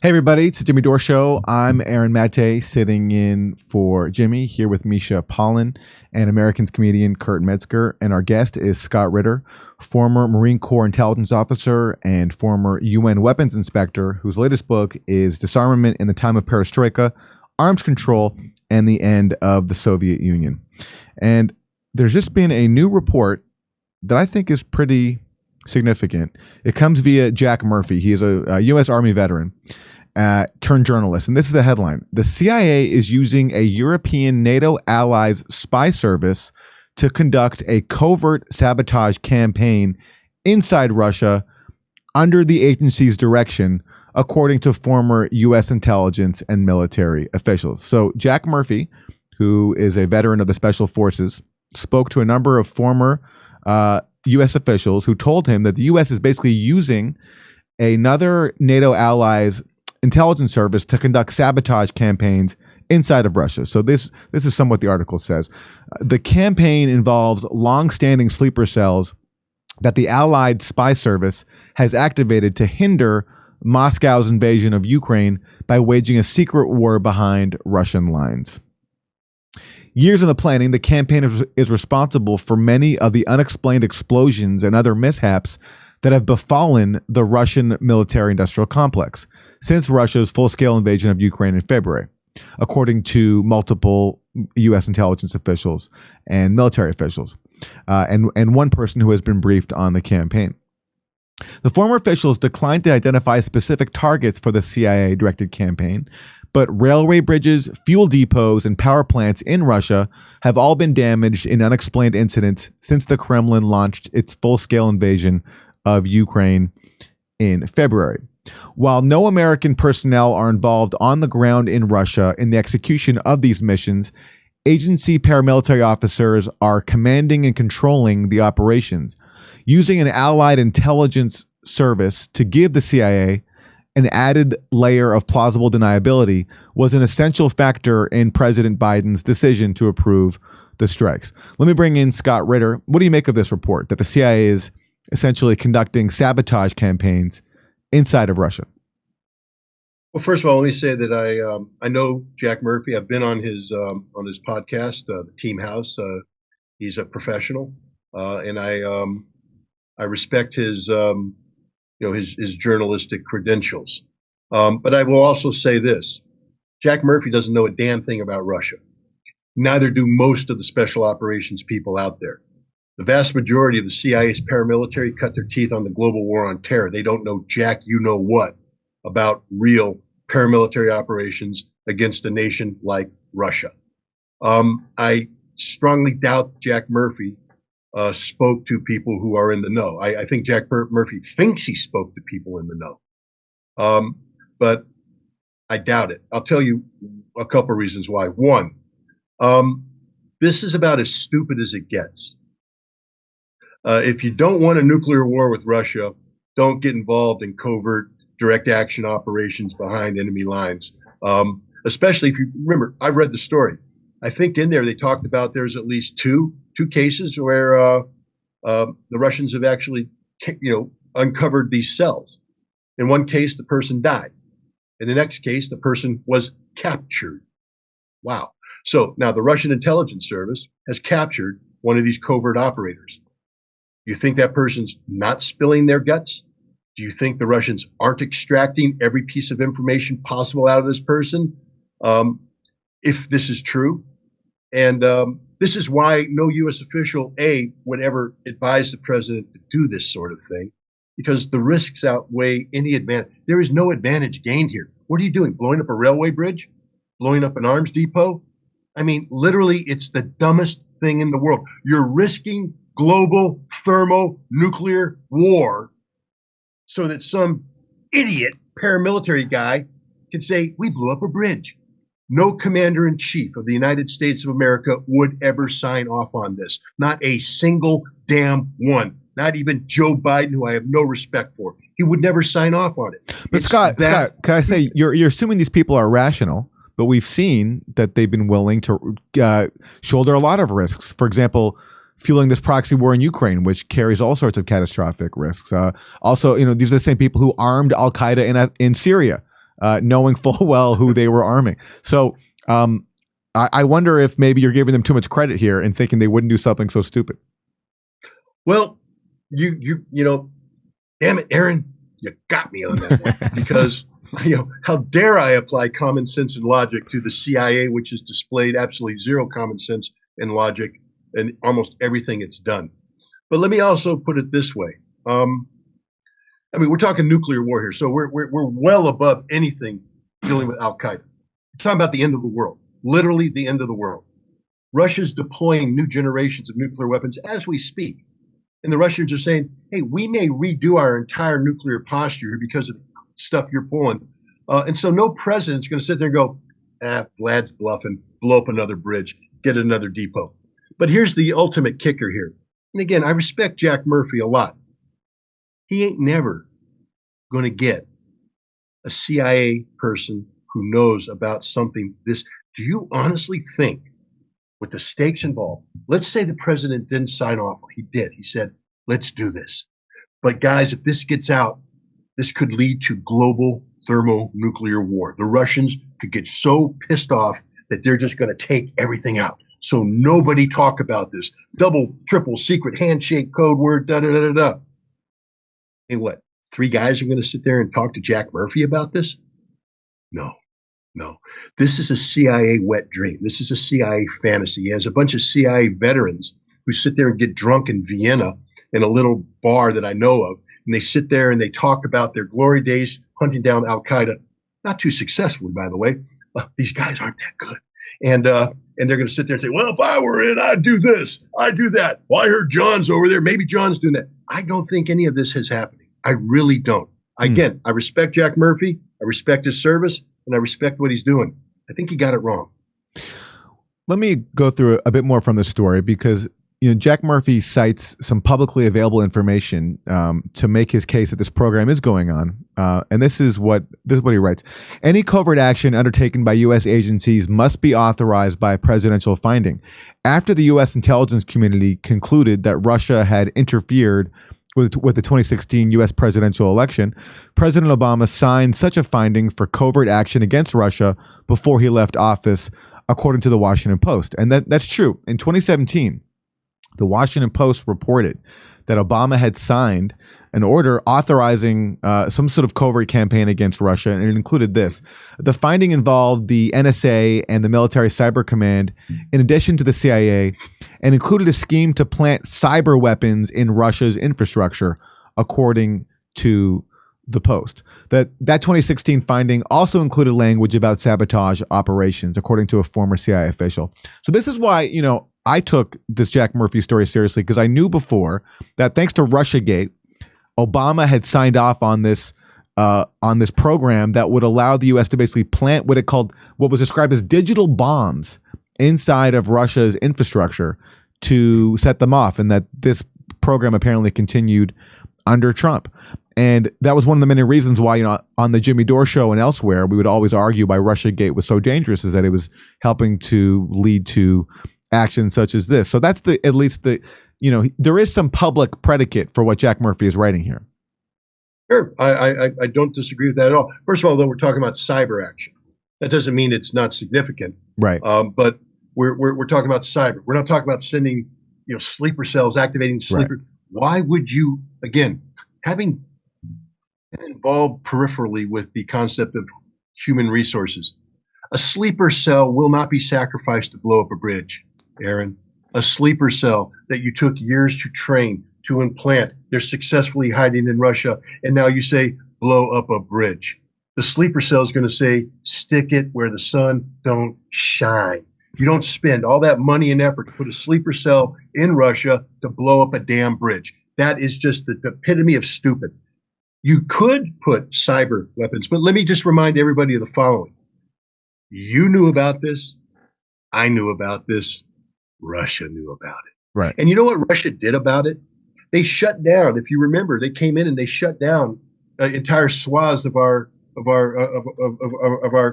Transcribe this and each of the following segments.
Hey everybody, it's the Jimmy Dore Show. I'm Aaron Maté, sitting in for Jimmy, here with Misha Pollan and Americans comedian Kurt Metzger. And our guest is Scott Ritter, former Marine Corps intelligence officer and former UN weapons inspector, whose latest book is Disarmament in the Time of Perestroika, Arms Control, and the End of the Soviet Union. And there's just been a new report that I think is pretty significant. It comes via Jack Murphy. He is a U.S. Army veteran turned journalist. And this is the headline. The CIA is using a European NATO allies spy service to conduct a covert sabotage campaign inside Russia under the agency's direction, according to former U.S. intelligence and military officials. So Jack Murphy, who is a veteran of the Special Forces, spoke to a number of former U.S. officials who told him that the U.S. is basically using another NATO allies intelligence service to conduct sabotage campaigns inside of Russia. So this is somewhat the article says. The campaign involves long-standing sleeper cells that the Allied spy service has activated to hinder Moscow's invasion of Ukraine by waging a secret war behind Russian lines. Years in the planning, the campaign is responsible for many of the unexplained explosions and other mishaps that have befallen the Russian military-industrial complex since Russia's full-scale invasion of Ukraine in February, according to multiple U.S. intelligence officials and military officials, and one person who has been briefed on the campaign. The former officials declined to identify specific targets for the CIA-directed campaign, but railway bridges, fuel depots, and power plants in Russia have all been damaged in unexplained incidents since the Kremlin launched its full-scale invasion of Ukraine in February. While no American personnel are involved on the ground in Russia in the execution of these missions, agency paramilitary officers are commanding and controlling the operations, using an allied intelligence service to give the CIA an added layer of plausible deniability was an essential factor in President Biden's decision to approve the strikes. Let me bring in Scott Ritter. What do you make of this report that the CIA is essentially conducting sabotage campaigns inside of Russia? Well, first of all, let me say that I know Jack Murphy. I've been on his podcast, the Team House. He's a professional, and I respect his his journalistic credentials. But I will also say this: Jack Murphy doesn't know a damn thing about Russia. Neither do most of the special operations people out there. The vast majority of the CIA's paramilitary cut their teeth on the global war on terror. They don't know jack you know what about real paramilitary operations against a nation like Russia. I strongly doubt that Jack Murphy spoke to people who are in the know. I think Jack Murphy thinks he spoke to people in the know, but I doubt it. I'll tell you a couple of reasons why. One, this is about as stupid as it gets. If you don't want a nuclear war with Russia, don't get involved in covert direct action operations behind enemy lines. Especially if you remember, I read the story. I think in there they talked about there's at least two cases where the Russians have actually, uncovered these cells. In one case, the person died. In the next case, the person was captured. Wow. So now the Russian intelligence service has captured one of these covert operators. You think that person's not spilling their guts? Do you think the Russians aren't extracting every piece of information possible out of this person? If this is true. And this is why no U.S. official, would ever advise the president to do this sort of thing, because the risks outweigh any advantage. There is no advantage gained here. What are you doing? Blowing up a railway bridge? Blowing up an arms depot? I mean, literally, it's the dumbest thing in the world. You're risking global thermonuclear war so that some idiot paramilitary guy can say, we blew up a bridge. No commander-in-chief of the United States of America would ever sign off on this. Not a single damn one. Not even Joe Biden, who I have no respect for. He would never sign off on it. But Scott, can I say, you're assuming these people are rational, but we've seen that they've been willing to shoulder a lot of risks. For example, fueling this proxy war in Ukraine, which carries all sorts of catastrophic risks. Also, these are the same people who armed Al-Qaeda in Syria. knowing full well who they were arming. So I wonder if maybe you're giving them too much credit here and thinking they wouldn't do something so stupid. Well, you know, damn it, Aaron, you got me on that one because, you know, how dare I apply common sense and logic to the CIA, which has displayed absolutely zero common sense and logic in almost everything it's done. But let me also put it this way. I mean, we're talking nuclear war here, so we're well above anything dealing with Al-Qaeda. We're talking about the end of the world, literally the end of the world. Russia's deploying new generations of nuclear weapons as we speak. And the Russians are saying, hey, we may redo our entire nuclear posture because of the stuff you're pulling. And so no president's going to sit there and go, Vlad's bluffing, blow up another bridge, get another depot. But here's the ultimate kicker here. And again, I respect Jack Murphy a lot. He ain't never going to get a CIA person who knows about something this. Do you honestly think, with the stakes involved, let's say the president didn't sign off. He did. He said, let's do this. But guys, if this gets out, this could lead to global thermonuclear war. The Russians could get so pissed off that they're just going to take everything out. So nobody talk about this. Double, triple secret handshake code word, da-da-da-da-da. Hey, what? 3 guys are going to sit there and talk to Jack Murphy about this? No. This is a CIA wet dream. This is a CIA fantasy. He has a bunch of CIA veterans who sit there and get drunk in Vienna in a little bar that I know of. And they sit there and they talk about their glory days hunting down Al-Qaeda. Not too successfully, by the way. These guys aren't that good. And they're going to sit there and say, well, if I were in, I'd do this. I'd do that. Well, I heard John's over there. Maybe John's doing that. I don't think any of this is happening. I really don't. Again, I respect Jack Murphy. I respect his service. And I respect what he's doing. I think he got it wrong. Let me go through a bit more from the story because Jack Murphy cites some publicly available information to make his case that this program is going on. And this is what he writes. Any covert action undertaken by U.S. agencies must be authorized by a presidential finding. After the U.S. intelligence community concluded that Russia had interfered with the 2016 U.S. presidential election, President Obama signed such a finding for covert action against Russia before he left office, according to the Washington Post. And that's true. In 2017, the Washington Post reported that Obama had signed an order authorizing some sort of covert campaign against Russia, and it included this. The finding involved the NSA and the Military Cyber Command, in addition to the CIA, and included a scheme to plant cyber weapons in Russia's infrastructure, according to the Post. That 2016 finding also included language about sabotage operations, according to a former CIA official. So this is why, I took this Jack Murphy story seriously, because I knew before that thanks to Russiagate, Obama had signed off on this program that would allow the U.S. to basically plant what was described as digital bombs inside of Russia's infrastructure to set them off, and that this program apparently continued under Trump. And that was one of the many reasons why, on the Jimmy Dore show and elsewhere, we would always argue why Russiagate was so dangerous, is that it was helping to lead to actions such as this. So that's at least there is some public predicate for what Jack Murphy is writing here. Sure. I don't disagree with that at all. First of all, though, we're talking about cyber action. That doesn't mean it's not significant. Right. But we're talking about cyber. We're not talking about sending, sleeper cells, activating sleeper. Right. Why would you, again, having been involved peripherally with the concept of human resources, a sleeper cell will not be sacrificed to blow up a bridge, Aaron. A sleeper cell that you took years to train, to implant, they're successfully hiding in Russia, and now you say, blow up a bridge. The sleeper cell is going to say, stick it where the sun don't shine. You don't spend all that money and effort to put a sleeper cell in Russia to blow up a damn bridge. That is just the epitome of stupid. You could put cyber weapons, but let me just remind everybody of the following. You knew about this. I knew about this. Russia knew about it. Right. And you know what Russia did about it? They shut down. If you remember, they came in and they shut down entire swaths of our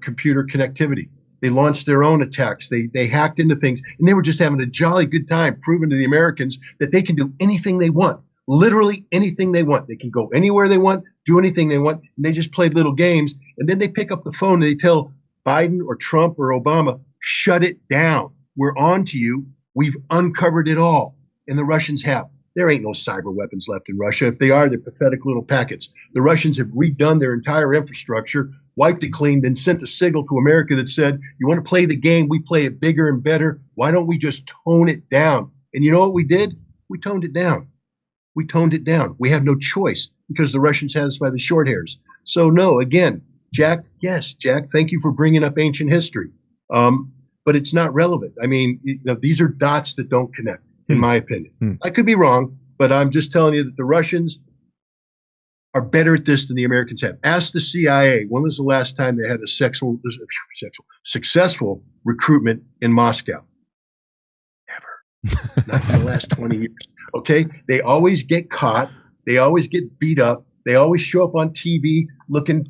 computer connectivity. They launched their own attacks. They hacked into things, and they were just having a jolly good time proving to the Americans that they can do anything they want literally anything they want. They can go anywhere they want, do anything they want, and they just played little games. And then they pick up the phone and they tell Biden or Trump or Obama, shut it down. We're on to you. We've uncovered it all. And the Russians have. There ain't no cyber weapons left in Russia. If they are, they're pathetic little packets. The Russians have redone their entire infrastructure, wiped it clean, then sent a signal to America that said, you want to play the game, we play it bigger and better. Why don't we just tone it down? And you know what we did? We toned it down. We toned it down. We had no choice because the Russians had us by the short hairs. So no, again, Jack, yes, Jack, thank you for bringing up ancient history. But it's not relevant. I mean, these are dots that don't connect, in my opinion. I could be wrong, but I'm just telling you that the Russians are better at this than the Americans have. Ask the CIA, when was the last time they had a successful recruitment in Moscow? Never. Not in the last 20 years. Okay? They always get caught. They always get beat up. They always show up on TV looking,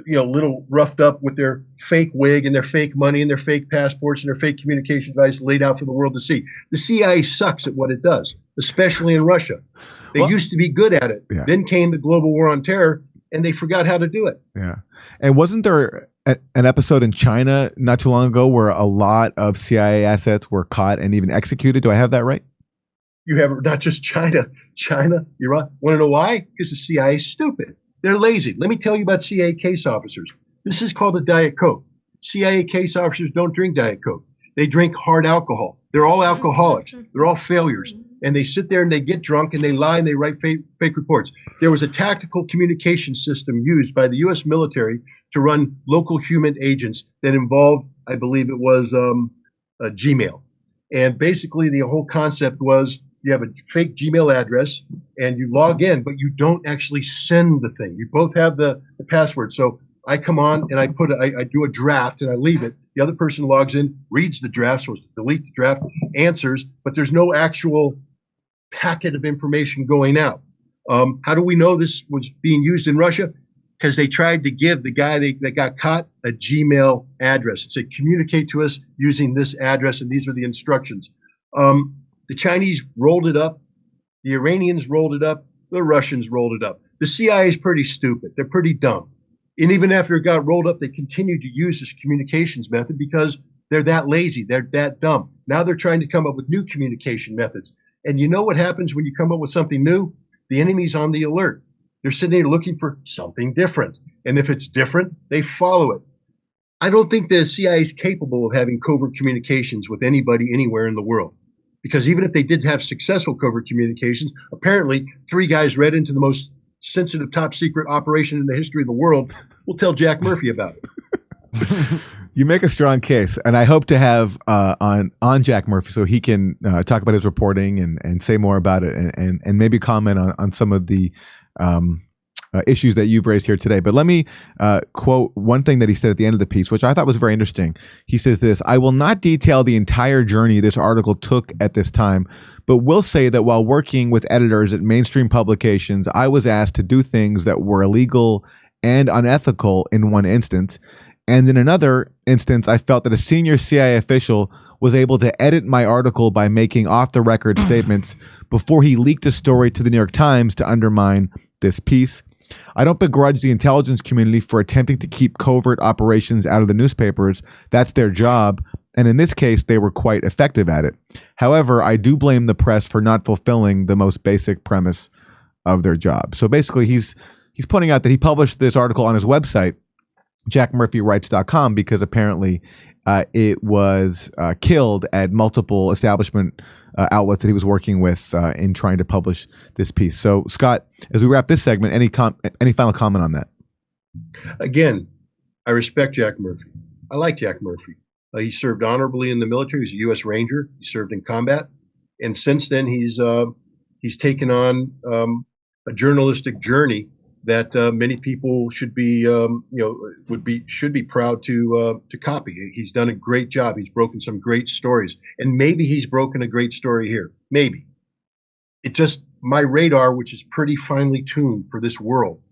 little roughed up with their fake wig and their fake money and their fake passports and their fake communication device laid out for the world to see. The CIA sucks at what it does, especially in Russia. They used to be good at it. Yeah. Then came the global war on terror, and they forgot how to do it. Yeah. And wasn't there an episode in China not too long ago where a lot of CIA assets were caught and even executed? Do I have that right? You have not just China. China, you're right. Want to know why? Because the CIA is stupid. They're lazy. Let me tell you about CIA case officers. This is called a Diet Coke. CIA case officers don't drink Diet Coke. They drink hard alcohol. They're all alcoholics. They're all failures. And they sit there and they get drunk and they lie and they write fake reports. There was a tactical communication system used by the U.S. military to run local human agents that involved, I believe it was Gmail. And basically the whole concept was you have a fake Gmail address and you log in, but you don't actually send the thing. You both have the password. So I come on and I do a draft and I leave it. The other person logs in, reads the draft, so delete the draft, answers, but there's no actual packet of information going out. How do we know this was being used in Russia? Because they tried to give the guy that got caught a Gmail address. It said, communicate to us using this address, and these are the instructions. The Chinese rolled it up. The Iranians rolled it up. The Russians rolled it up. The CIA is pretty stupid. They're pretty dumb. And even after it got rolled up, they continued to use this communications method because they're that lazy. They're that dumb. Now they're trying to come up with new communication methods. And you know what happens when you come up with something new? The enemy's on the alert. They're sitting there looking for something different. And if it's different, they follow it. I don't think the CIA is capable of having covert communications with anybody anywhere in the world. Because even if they did have successful covert communications, apparently 3 guys read into the most sensitive top secret operation in the history of the world. We'll tell Jack Murphy about it. You make a strong case, and I hope to have on Jack Murphy so he can talk about his reporting and say more about it and maybe comment on some of the issues that you've raised here today. But let me quote one thing that he said at the end of the piece, which I thought was very interesting. He says this: "I will not detail the entire journey this article took at this time, but will say that while working with editors at mainstream publications, I was asked to do things that were illegal and unethical in one instance. And in another instance, I felt that a senior CIA official was able to edit my article by making off-the-record statements before he leaked a story to the New York Times to undermine this piece. I don't begrudge the intelligence community for attempting to keep covert operations out of the newspapers. That's their job. And in this case, they were quite effective at it. However, I do blame the press for not fulfilling the most basic premise of their job." So basically, he's pointing out that he published this article on his website, jackmurphywrites.com, because apparently it was killed at multiple establishment outlets that he was working with in trying to publish this piece. So, Scott, as we wrap this segment, any final comment on that? Again, I respect Jack Murphy. I like Jack Murphy. He served honorably in the military. He's a U.S. Ranger. He served in combat, and since then he's taken on a journalistic journey that many people should be should be proud to copy. He's done a great job. He's broken some great stories, and maybe he's broken a great story here. Maybe it just my radar, which is pretty finely tuned for this world,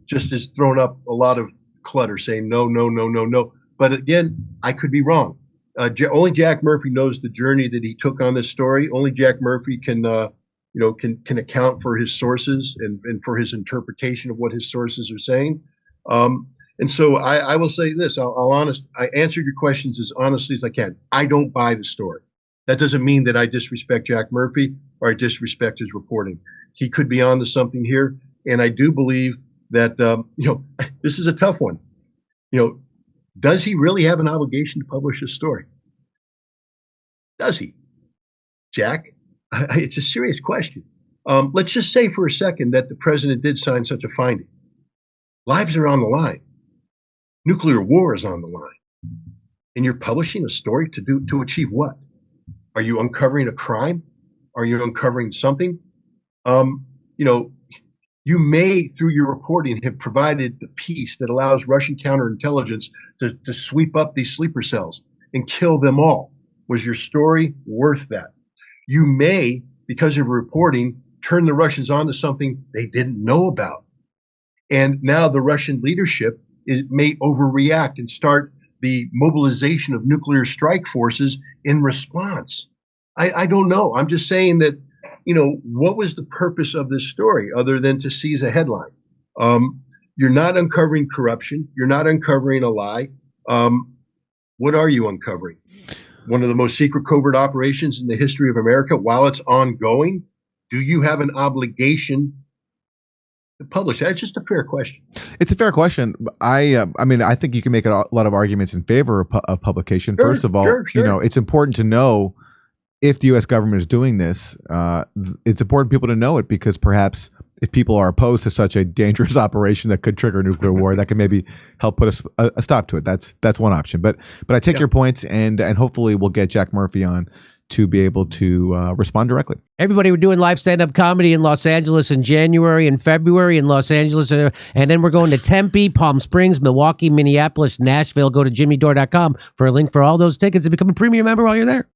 just has thrown up a lot of clutter, saying no, no, no, no, no. But again, I could be wrong. Only Jack Murphy knows the journey that he took on this story. Only Jack Murphy can can account for his sources and for his interpretation of what his sources are saying. And so I will say this, I answered your questions as honestly as I can. I don't buy the story. That doesn't mean that I disrespect Jack Murphy or I disrespect his reporting. He could be on to something here. And I do believe that, this is a tough one. Does he really have an obligation to publish this story? Does he? Jack, it's a serious question. Let's just say for a second that the president did sign such a finding. Lives are on the line. Nuclear war is on the line. And you're publishing a story to achieve what? Are you uncovering a crime? Are you uncovering something? You may, through your reporting, have provided the piece that allows Russian counterintelligence to sweep up these sleeper cells and kill them all. Was your story worth that? You may, because of your reporting, turn the Russians onto something they didn't know about. And now the Russian leadership may overreact and start the mobilization of nuclear strike forces in response. I don't know. I'm just saying that, what was the purpose of this story other than to seize a headline? You're not uncovering corruption. You're not uncovering a lie. What are you uncovering? One of the most secret covert operations in the history of America while it's ongoing? Do you have an obligation to publish? That's just a fair question. It's a fair question. I think you can make a lot of arguments in favor of publication. Sure, First of all, sure. It's important to know if the U.S. government is doing this. It's important for people to know it because perhaps if people are opposed to such a dangerous operation that could trigger a nuclear war, that can maybe help put a stop to it. That's one option. But I take your points, and hopefully we'll get Jack Murphy on to be able to respond directly. Everybody, we're doing live stand-up comedy in Los Angeles in January and February in Los Angeles. And then we're going to Tempe, Palm Springs, Milwaukee, Minneapolis, Nashville. Go to jimmydore.com for a link for all those tickets and become a premium member while you're there.